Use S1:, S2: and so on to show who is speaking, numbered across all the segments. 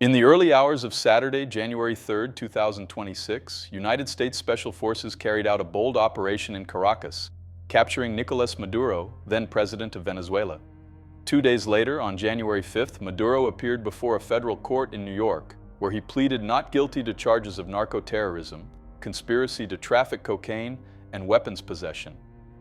S1: In the early hours of Saturday, January 3, 2026, United States Special Forces carried out a bold operation in Caracas, capturing Nicolás Maduro, then president of Venezuela. 2 days later, on January 5th, Maduro appeared before a federal court in New York, where he pleaded not guilty to charges of narco-terrorism, conspiracy to traffic cocaine, and weapons possession.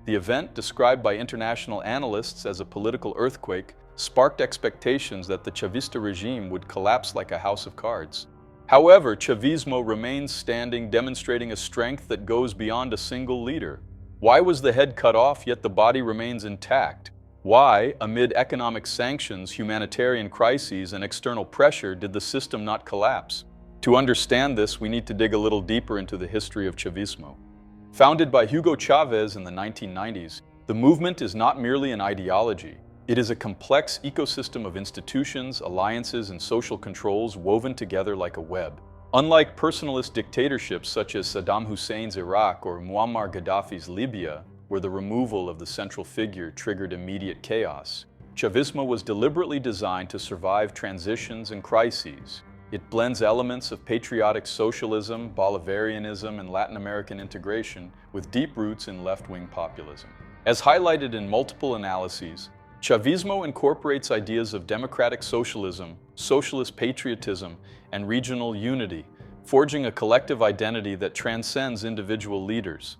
S1: The event, described by international analysts as a political earthquake, sparked expectations that the Chavista regime would collapse like a house of cards. However, Chavismo remains standing, demonstrating a strength that goes beyond a single leader. Why was the head cut off, yet the body remains intact? Why, amid economic sanctions, humanitarian crises, and external pressure, did the system not collapse? To understand this, we need to dig a little deeper into the history of Chavismo. Founded by Hugo Chavez in the 1990s, the movement is not merely an ideology. It is a complex ecosystem of institutions, alliances, and social controls woven together like a web. Unlike personalist dictatorships such as Saddam Hussein's Iraq or Muammar Gaddafi's Libya, where the removal of the central figure triggered immediate chaos, Chavismo was deliberately designed to survive transitions and crises. It blends elements of patriotic socialism, Bolivarianism, and Latin American integration with deep roots in left-wing populism. As highlighted in multiple analyses, Chavismo incorporates ideas of democratic socialism, socialist patriotism, and regional unity, forging a collective identity that transcends individual leaders.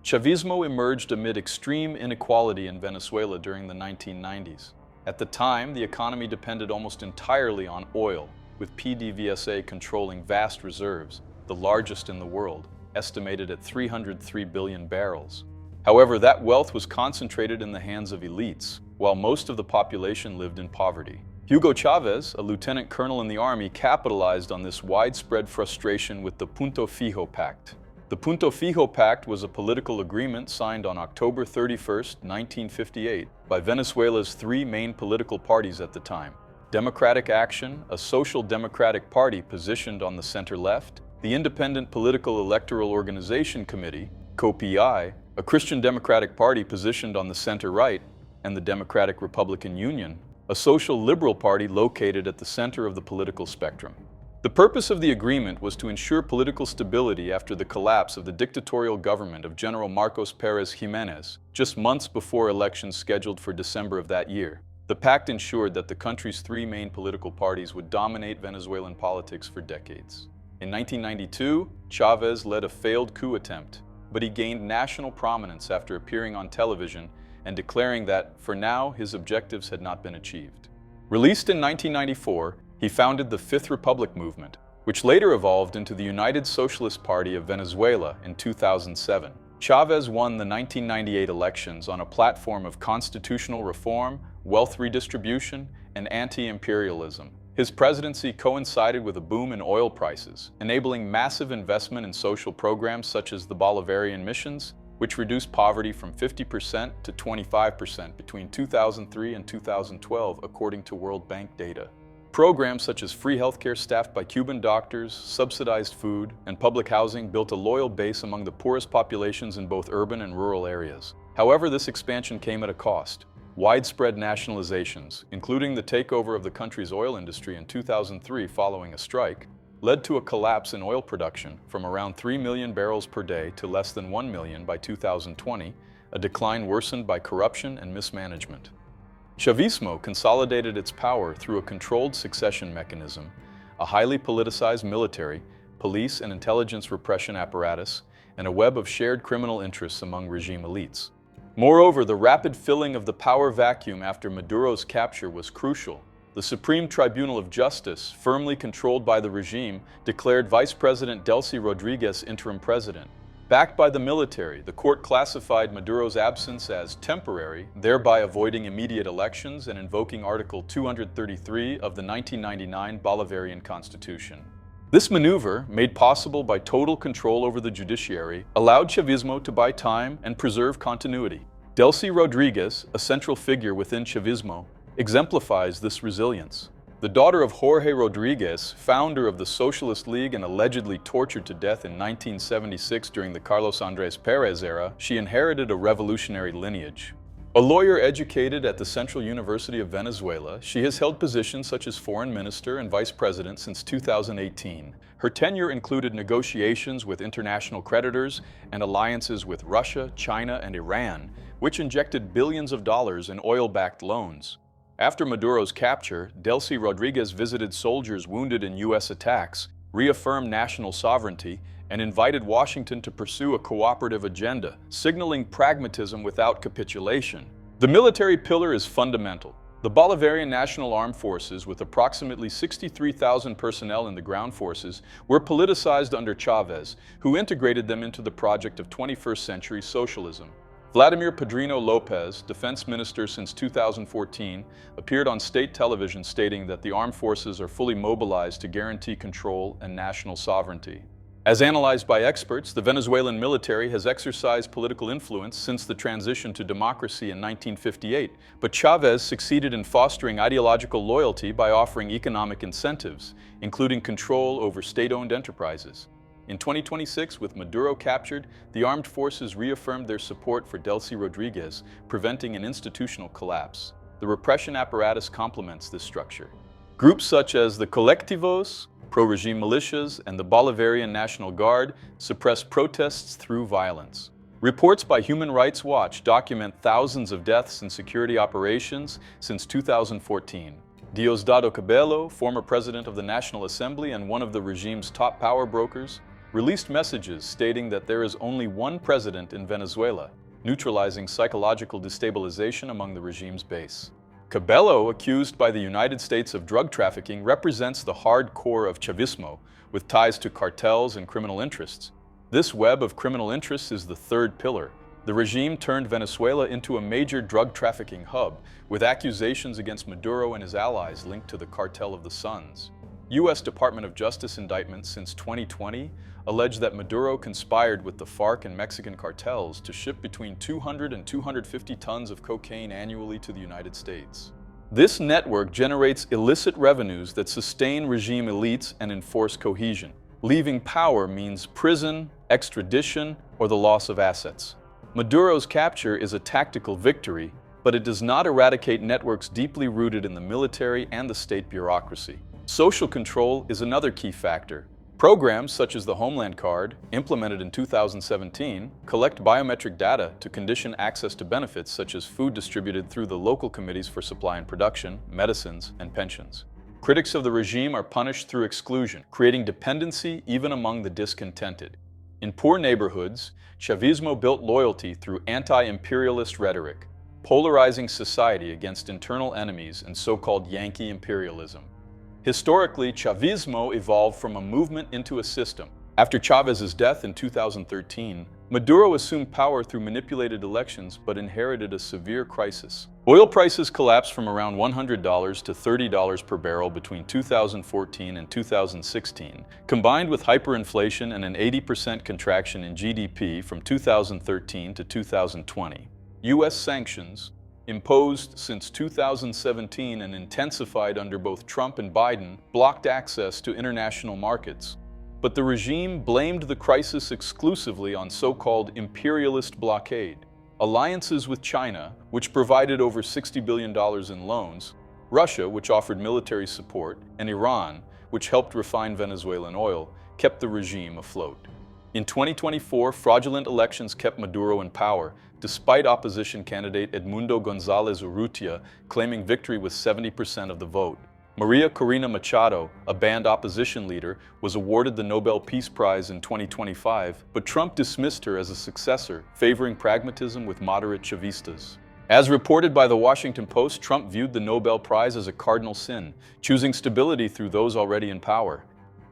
S1: Chavismo emerged amid extreme inequality in Venezuela during the 1990s. At the time, the economy depended almost entirely on oil, with PDVSA controlling vast reserves, the largest in the world, estimated at 303 billion barrels. However, that wealth was concentrated in the hands of elites, while most of the population lived in poverty. Hugo Chavez, a lieutenant colonel in the army, capitalized on this widespread frustration with the Punto Fijo Pact. The Punto Fijo Pact was a political agreement signed on October 31, 1958, by Venezuela's three main political parties at the time: Democratic Action, a social democratic party positioned on the center-left; the Independent Political Electoral Organization Committee, COPI, a Christian Democratic Party positioned on the center-right; and the Democratic Republican Union, a social liberal party located at the center of the political spectrum. The purpose of the agreement was to ensure political stability after the collapse of the dictatorial government of General Marcos Pérez Jiménez, just months before elections scheduled for December of that year. The pact ensured that the country's three main political parties would dominate Venezuelan politics for decades. In 1992, Chavez led a failed coup attempt, but he gained national prominence after appearing on television and declaring that, for now, his objectives had not been achieved. Released in 1994, he founded the Fifth Republic movement, which later evolved into the United Socialist Party of Venezuela in 2007. Chavez won the 1998 elections on a platform of constitutional reform, wealth redistribution, and anti-imperialism. His presidency coincided with a boom in oil prices, enabling massive investment in social programs such as the Bolivarian missions, which reduced poverty from 50% to 25% between 2003 and 2012, according to World Bank data. Programs such as free healthcare staffed by Cuban doctors, subsidized food, and public housing built a loyal base among the poorest populations in both urban and rural areas. However, this expansion came at a cost. Widespread nationalizations, including the takeover of the country's oil industry in 2003 following a strike, led to a collapse in oil production from around 3 million barrels per day to less than 1 million by 2020, a decline worsened by corruption and mismanagement. Chavismo consolidated its power through a controlled succession mechanism, a highly politicized military, police and intelligence repression apparatus, and a web of shared criminal interests among regime elites. Moreover, the rapid filling of the power vacuum after Maduro's capture was crucial. The Supreme Tribunal of Justice, firmly controlled by the regime, declared Vice President Delcy Rodríguez interim president. Backed by the military, the court classified Maduro's absence as temporary, thereby avoiding immediate elections and invoking Article 233 of the 1999 Bolivarian Constitution. This maneuver, made possible by total control over the judiciary, allowed Chavismo to buy time and preserve continuity. Delcy Rodríguez, a central figure within Chavismo, exemplifies this resilience. The daughter of Jorge Rodríguez, founder of the Socialist League and allegedly tortured to death in 1976 during the Carlos Andrés Pérez era, she inherited a revolutionary lineage. A lawyer educated at the Central University of Venezuela, she has held positions such as foreign minister and vice president since 2018. Her tenure included negotiations with international creditors and alliances with Russia, China, and Iran, which injected billions of dollars in oil-backed loans. After Maduro's capture, Delcy Rodríguez visited soldiers wounded in U.S. attacks, reaffirmed national sovereignty, and invited Washington to pursue a cooperative agenda, signaling pragmatism without capitulation. The military pillar is fundamental. The Bolivarian National Armed Forces, with approximately 63,000 personnel in the ground forces, were politicized under Chávez, who integrated them into the project of 21st century socialism. Vladimir Padrino Lopez, defense minister since 2014, appeared on state television stating that the armed forces are fully mobilized to guarantee control and national sovereignty. As analyzed by experts, the Venezuelan military has exercised political influence since the transition to democracy in 1958, but Chávez succeeded in fostering ideological loyalty by offering economic incentives, including control over state-owned enterprises. In 2026, with Maduro captured, the armed forces reaffirmed their support for Delcy Rodríguez, preventing an institutional collapse. The repression apparatus complements this structure. Groups such as the Colectivos, pro-regime militias, and the Bolivarian National Guard suppress protests through violence. Reports by Human Rights Watch document thousands of deaths in security operations since 2014. Diosdado Cabello, former president of the National Assembly and one of the regime's top power brokers, released messages stating that there is only one president in Venezuela, neutralizing psychological destabilization among the regime's base. Cabello, accused by the United States of drug trafficking, represents the hard core of Chavismo, with ties to cartels and criminal interests. This web of criminal interests is the third pillar. The regime turned Venezuela into a major drug trafficking hub, with accusations against Maduro and his allies linked to the Cartel of the Suns. U.S. Department of Justice indictments since 2020 allege that Maduro conspired with the FARC and Mexican cartels to ship between 200 and 250 tons of cocaine annually to the United States. This network generates illicit revenues that sustain regime elites and enforce cohesion. Leaving power means prison, extradition, or the loss of assets. Maduro's capture is a tactical victory, but it does not eradicate networks deeply rooted in the military and the state bureaucracy. Social control is another key factor. Programs such as the Homeland Card, implemented in 2017, collect biometric data to condition access to benefits such as food distributed through the local committees for supply and production, medicines, and pensions. Critics of the regime are punished through exclusion, creating dependency even among the discontented. In poor neighborhoods, Chavismo built loyalty through anti-imperialist rhetoric, polarizing society against internal enemies and so-called Yankee imperialism. Historically, Chavismo evolved from a movement into a system. After Chávez's death in 2013, Maduro assumed power through manipulated elections but inherited a severe crisis. Oil prices collapsed from around $100 to $30 per barrel between 2014 and 2016, combined with hyperinflation and an 80% contraction in GDP from 2013 to 2020. U.S. sanctions, imposed since 2017 and intensified under both Trump and Biden, blocked access to international markets. But the regime blamed the crisis exclusively on so-called imperialist blockade. Alliances with China, which provided over $60 billion in loans, Russia, which offered military support, and Iran, which helped refine Venezuelan oil, kept the regime afloat. In 2024, fraudulent elections kept Maduro in power, despite opposition candidate Edmundo González Urrutia claiming victory with 70% of the vote. Maria Corina Machado, a banned opposition leader, was awarded the Nobel Peace Prize in 2025, but Trump dismissed her as a successor, favoring pragmatism with moderate Chavistas. As reported by the Washington Post, Trump viewed the Nobel Prize as a cardinal sin, choosing stability through those already in power.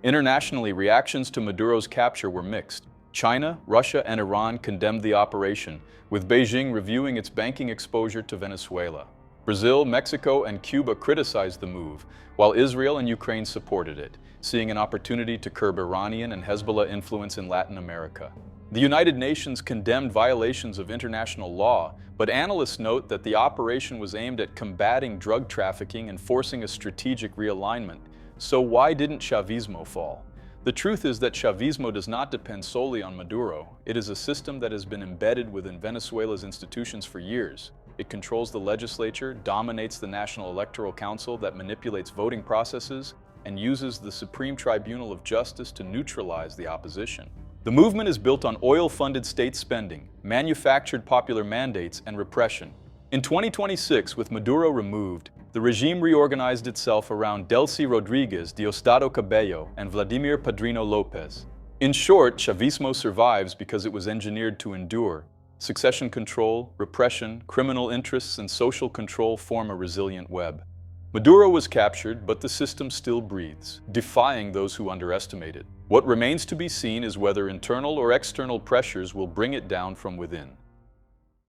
S1: Internationally, reactions to Maduro's capture were mixed. China, Russia, and Iran condemned the operation, with Beijing reviewing its banking exposure to Venezuela. Brazil, Mexico, and Cuba criticized the move, while Israel and Ukraine supported it, seeing an opportunity to curb Iranian and Hezbollah influence in Latin America. The United Nations condemned violations of international law, but analysts note that the operation was aimed at combating drug trafficking and forcing a strategic realignment. So why didn't Chavismo fall? The truth is that Chavismo does not depend solely on Maduro. It is a system that has been embedded within Venezuela's institutions for years. It controls the legislature, dominates the National Electoral Council that manipulates voting processes, and uses the Supreme Tribunal of Justice to neutralize the opposition. The movement is built on oil-funded state spending, manufactured popular mandates, and repression. In 2026, with Maduro removed, the regime reorganized itself around Delcy Rodríguez, Diosdado Cabello, and Vladimir Padrino López. In short, Chavismo survives because it was engineered to endure. Succession control, repression, criminal interests, and social control form a resilient web. Maduro was captured, but the system still breathes, defying those who underestimate it. What remains to be seen is whether internal or external pressures will bring it down from within.